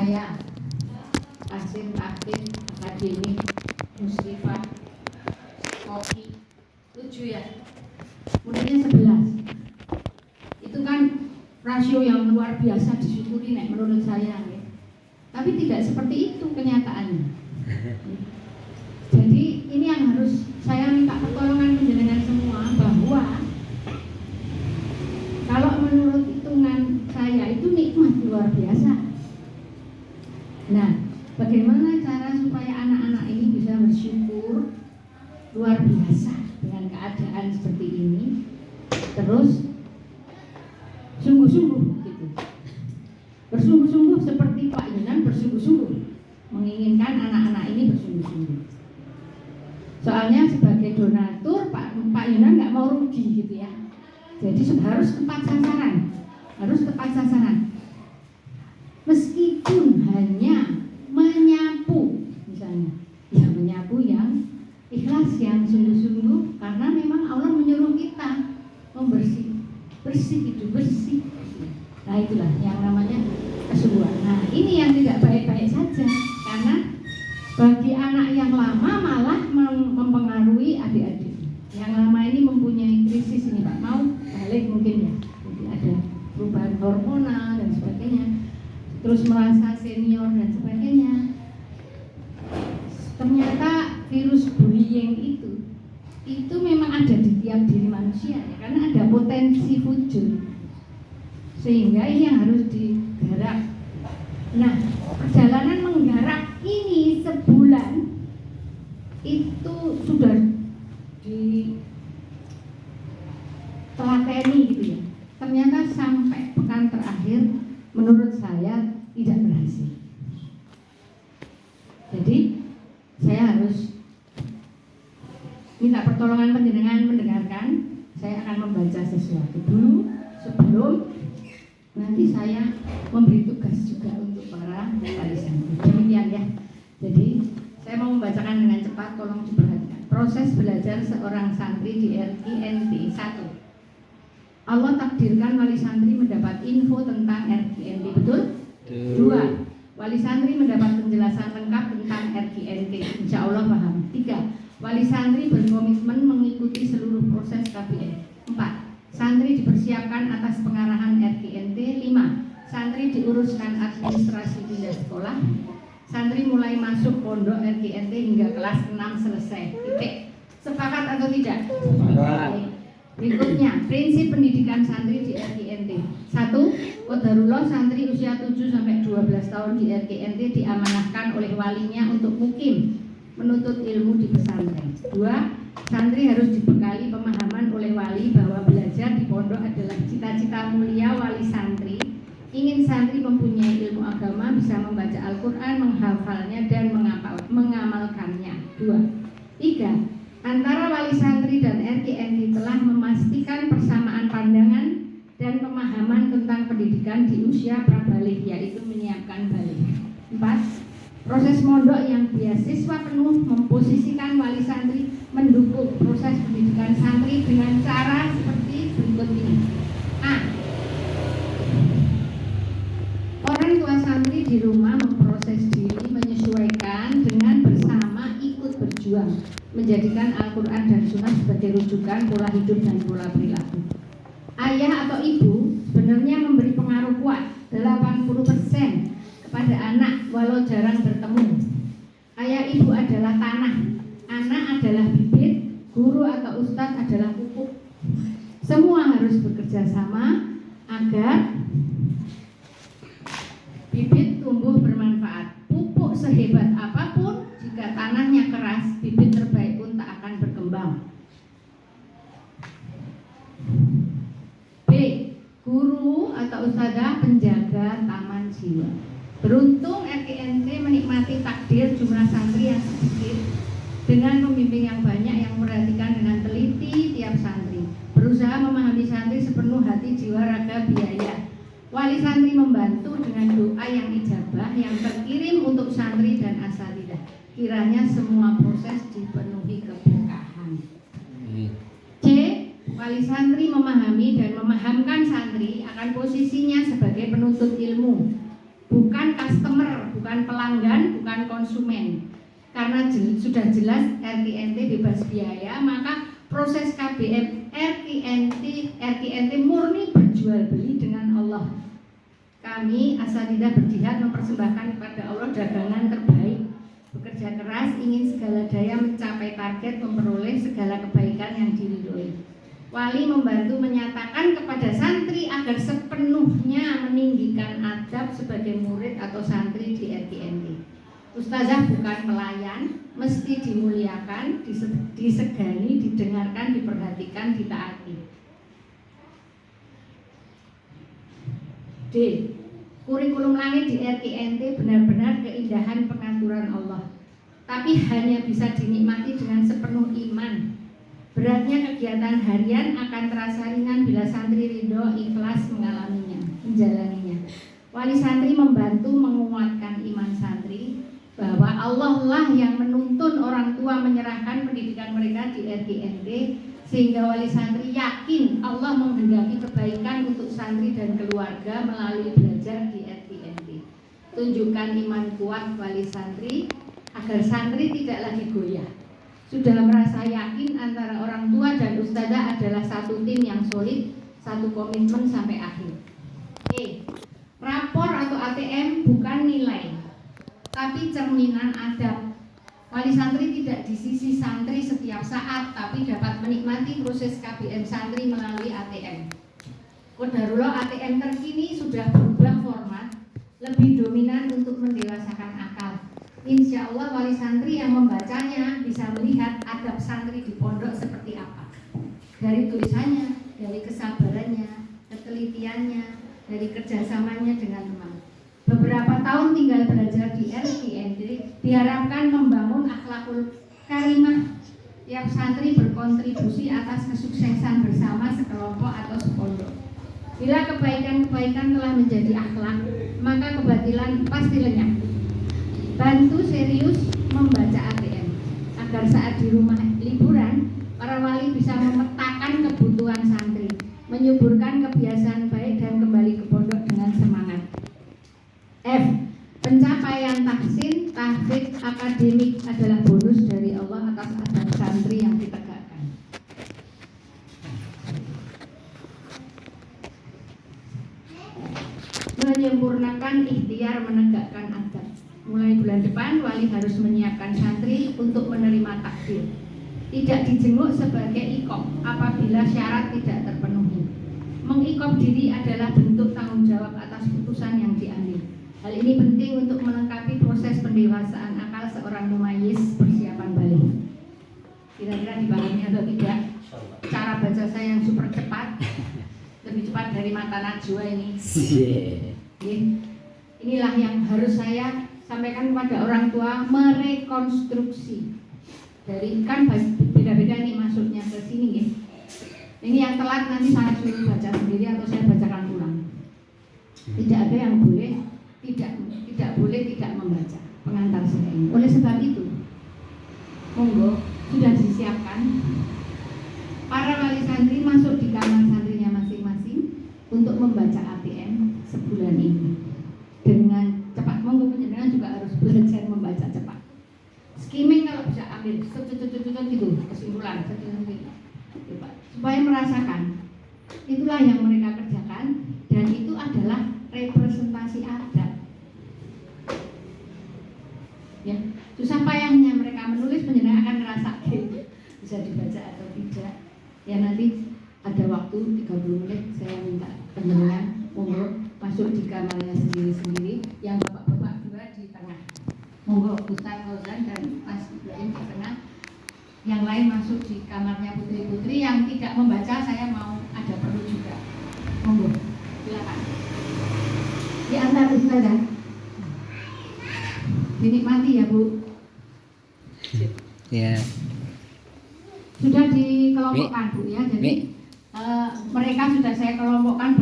saya Asim Aktif Akademik Musrifah Kopi 7 ya, muridnya 11. Itu kan rasio yang luar biasa, disyukuri nek menurut saya ya. Tapi tidak seperti itu kenyataannya. Jadi ini yang harus saya minta pertolongan penjenengan semua, bahwa kalau menurut hitungan saya itu nikmat luar biasa. Nah, bagaimana cara supaya anak-anak ini bisa bersyukur luar biasa dengan keadaan seperti ini, terus sungguh-sungguh gitu, bersungguh-sungguh seperti Pak Yunan bersungguh-sungguh menginginkan anak-anak ini bersungguh-sungguh. Soalnya sebagai donatur Pak Yunan nggak mau rugi gitu ya. Jadi harus tepat sasaran, meskipun hanya menyapu misalnya, ya menyapu yang ikhlas, yang sungguh-sungguh, karena memang Allah menyuruh kita bersih hidup bersih. Nah itulah yang namanya kesungguhan. Nah ini yang tidak baik-baik saja, karena bagi anak yang lama malah mempengaruhi adik-adik. Yang lama ini mempunyai krisis ini Pak, mau balik mungkin ya, jadi ada perubahan hormonal dan sebagainya, terus merasa senior dan sebagainya. Ternyata virus bullying itu memang ada di tiap diri manusia ya, karena ada potensi wujud, sehingga ini yang harus digarap. Nah, perjalanan menggarap ini sebulan itu sudah ditelateni gitu ya. Ternyata sampai pekan terakhir menurut saya tidak berhasil. Jadi saya harus minta pertolongan penjenengan mendengarkan. Saya akan membaca sesuatu dulu sebelum nanti saya memberi tugas juga untuk para wali santri. Demikian ya. Jadi saya mau membacakan dengan cepat, tolong diperhatikan. Proses belajar seorang santri di RKNT 1. Allah takdirkan wali santri mendapat info tentang RKNT, betul? 2. Wali santri mendapat penjelasan lengkap tentang RKNT, insya Allah paham. 3. Wali santri berkomitmen mengikuti seluruh proses KBR. 4. Santri dipersiapkan atas pengarahan RKNT. 5. Santri diuruskan administrasi pindah sekolah. Santri mulai masuk pondok RKNT hingga kelas 6 selesai. Titik. Sepakat atau tidak? Sepakat. Berikutnya, prinsip pendidikan santri di RKNT. 1. Qadarullah santri usia 7-12 tahun di RKNT diamanahkan oleh walinya untuk mukim menuntut ilmu di pesantren. 2. Santri harus dibekali pemahaman oleh wali bahwa belajar di pondok adalah cita-cita mulia wali santri. Ingin santri mempunyai ilmu agama, bisa membaca Al-Quran, menghafalnya, dan mengamalkannya. 2. 3. Antara wali santri dan RKNT telah memastikan persamaan pandangan dan pemahaman tentang pendidikan di usia prabalik, yaitu menyiapkan balik. 4. Proses mondok yang beasiswa penuh memposisikan wali santri mendukung proses pendidikan santri dengan cara seperti berikut ini. A. Orang tua santri di rumah memproses diri menyesuaikan dengan bersama ikut berjuang menjadikan Al-Quran dan Sunnah sebagai rujukan pola hidup dan pola perilaku. Ayah atau ibu sebenarnya memberi pengaruh kuat 80% kepada anak walau jarang bertemu. Ayah ibu adalah tanah, anak adalah bibit, guru atau ustadz adalah pupuk. Semua harus bekerja sama agar bibit tumbuh bermanfaat. Pupuk sehebat apapun, jika tanahnya keras, bibit terbaik pun tak akan berkembang. B. Guru atau ustadzah penjaga taman jiwa. Beruntung RKNT menikmati takdir jumlah santri yang sedikit dengan pembimbing yang banyak yang memperhatikan dengan teliti tiap santri, berusaha memahami santri sepenuh hati, jiwa, raga, biaya. Wali santri membantu dengan doa yang ijabah yang terkirim untuk santri dan asatidzah. Kiranya semua proses dipenuhi keberkahan. C. Wali santri memahami dan memahamkan santri akan posisinya sebagai penuntut ilmu, bukan customer, bukan pelanggan, bukan konsumen. Karena sudah jelas RKNT bebas biaya, maka proses KBM RKNT murni berjual beli dengan Allah. Kami Asatidzah berjihad mempersembahkan kepada Allah dagangan terbaik, bekerja keras, ingin segala daya mencapai target, memperoleh segala kebaikan yang diridhoi. Wali membantu menyatakan kepada santri agar sepenuhnya meninggikan adab sebagai murid atau santri di RKNT. Ustazah bukan pelayan, mesti dimuliakan, disegani, didengarkan, diperhatikan, ditaati. D. Kurikulum langit di RKNT benar-benar keindahan pengaturan Allah, tapi hanya bisa dinikmati dengan sepenuh iman. Beratnya kegiatan harian akan terasa ringan bila santri ridho ikhlas menjalaninya. Wali santri membantu menguatkan iman santri bahwa Allah lah yang menuntun orang tua menyerahkan pendidikan mereka di RKNT, sehingga wali santri yakin Allah menghendaki kebaikan untuk santri dan keluarga melalui belajar di RKNT. Tunjukkan iman kuat wali santri agar santri tidak lagi goyah. Sudah merasa yakin antara orang tua dan ustazah adalah satu tim yang solid, satu komitmen sampai akhir. E. Rapor atau ATM bukan nilai, tapi cerminan adab. Wali santri tidak di sisi santri setiap saat, tapi dapat menikmati proses KBM santri melalui ATM. Qadarullah ATM terkini sudah berubah format, lebih dominan untuk mendewasakan akal. Insya Allah wali santri yang membacanya bisa melihat adab santri di pondok seperti apa. Dari tulisannya, dari kesabarannya, ketelitiannya, dari kerjasamanya dengan teman. Beberapa tahun tinggal belajar di RKNT diharapkan membangun akhlakul karimah. Tiap santri berkontribusi atas kesuksesan bersama sekelompok atau sepondok. Bila kebaikan-kebaikan telah menjadi akhlak, maka kebatilan pasti lenyap. Bantu serius membaca ATM agar saat di rumah liburan para wali bisa memetakan kebutuhan santri, menyuburkan kebiasaan baik dan kembali ke pondok dengan semangat. F. Pencapaian tahsin, tahfiz, akademik adalah bonus dari Allah atas adab santri yang ditegakkan. Menyempurnakan ikhtiar menegakkan adab. Mulai bulan depan, wali harus menyiapkan santri untuk menerima takdir. Tidak dijenguk sebagai ikop apabila syarat tidak terpenuhi. Mengikop diri adalah bentuk tanggung jawab atas putusan yang diambil. Hal ini penting untuk melengkapi proses pendewasaan akal seorang mumayyiz persiapan balik. Kira-kira dipahami atau tidak? Cara baca saya yang super cepat, lebih cepat dari mata Najwa ini. Inilah yang harus saya sampaikan kepada orang tua, merekonstruksi dari kan beda-beda nih masuknya ke sini ya. Ini yang telat nanti saya suruh baca sendiri atau saya bacakan ulang. Tidak ada yang boleh tidak membaca pengantar saya ini. Oleh sebab itu, monggo sudah disiapkan para wali santri masuk di kamar santrinya masing-masing untuk membaca ATM sebulan ini dengan cepat. Monggo penjenengan juga harus belajar membaca cepat. Skimming kalau bisa ambil gitu kesimpulan supaya merasakan itulah yang mereka kerjakan dan itu adalah representasi adab. Ya, susah payahnya mereka menulis penjenengan akan ngerasa bisa dibaca atau tidak. Ya nanti ada waktu 30 menit saya minta penjenengan monggo masuk di kamarnya sendiri-sendiri, yang bapak-bapak dua di tengah. Monggo Ustaz Fauzan dan Mas Ibrahim di tengah. Yang lain masuk di kamarnya putri-putri. Yang tidak membaca saya mau ada perlu juga. Monggo, silakan. Di antar Ustazah. Dinikmati ya Bu. Ya. Sudah dikelompokkan Bu ya. Jadi mereka sudah saya kelompokkan